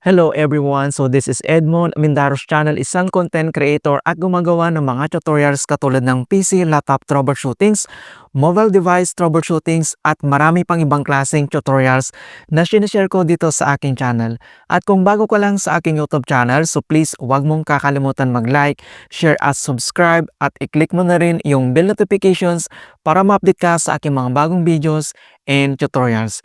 Hello everyone! So this is Edmond Mindaros Channel, isang content creator at gumagawa ng mga tutorials katulad ng PC, laptop troubleshootings, mobile device troubleshootings at marami pang ibang klaseng tutorials na sinishare ko dito sa aking channel. At kung bago ka lang sa aking YouTube channel, so please huwag mong kakalimutan mag-like, share at subscribe at i-click mo na rin yung bell notifications para ma-update ka sa aking mga bagong videos and tutorials.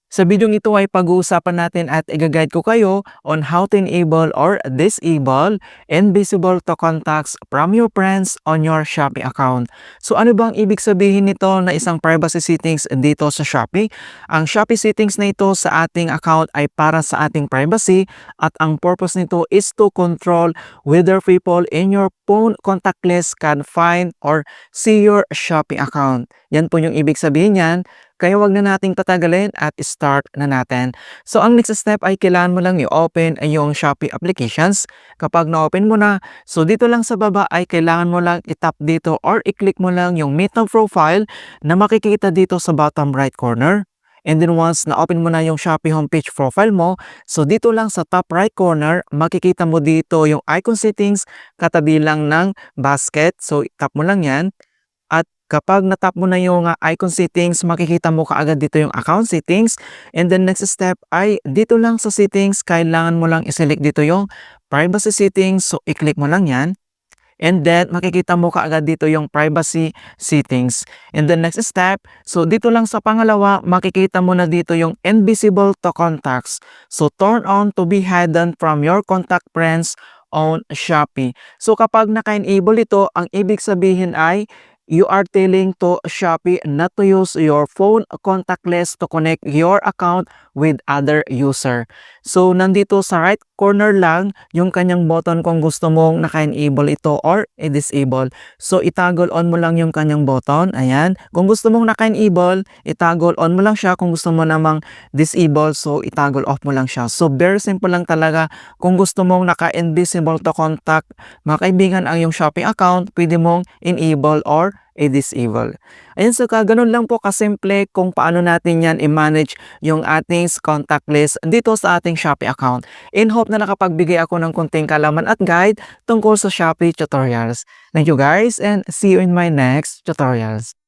Sa videong ito ay pag-uusapan natin at i-guide ko kayo on how to enable or disable invisible to contacts from your friends on your Shopee account. So ano bang ibig sabihin nito na isang privacy settings dito sa Shopee? Ang Shopee settings na ito sa ating account ay para sa ating privacy at ang purpose nito is to control whether people in your phone contact list can find or see your Shopee account. Yan po yung ibig sabihin niyan. Kaya wag na nating tatagalin at start na natin. So ang next step ay kailangan mo lang i-open yung Shopee applications. Kapag na-open mo na, so dito lang sa baba ay kailangan mo lang i-tap dito or i-click mo lang yung Meet Profile na makikita dito sa bottom right corner. And then once na-open mo na yung Shopee homepage profile mo, so dito lang sa top right corner, makikita mo dito yung icon settings katabi lang ng basket. So tap mo lang yan. At kapag natap mo na yung icon settings, makikita mo kaagad dito yung account settings. And then next step ay dito lang sa settings, kailangan mo lang i-select dito yung privacy settings. So i-click mo lang yan. And then makikita mo kaagad dito yung privacy settings. And then next step, so dito lang sa pangalawa, makikita mo na dito yung invisible to contacts. So turn on to be hidden from your contact friends on Shopee. So kapag naka-enable ito, ang ibig sabihin ay you are telling to Shopee not to use your phone contact list to connect your account with other user. So, nandito sa right corner lang yung kanyang button kung gusto mong naka-enable ito or i-disable. So, itoggle on mo lang yung kanyang button. Ayan. Kung gusto mong naka-enable, itoggle on mo lang siya. Kung gusto mo namang disable, so itoggle off mo lang siya. So, very simple lang talaga. Kung gusto mong naka-invisible to contact, mga kaibigan, ang yung Shopee account, pwede mong enable or i-disable. Ayan, so ganun lang po kasimple kung paano natin yan i-manage yung ating contact list dito sa ating Shopee account. In hope na nakapagbigay ako ng konting kalaman at guide tungkol sa Shopee tutorials. Thank you guys and see you in my next tutorials.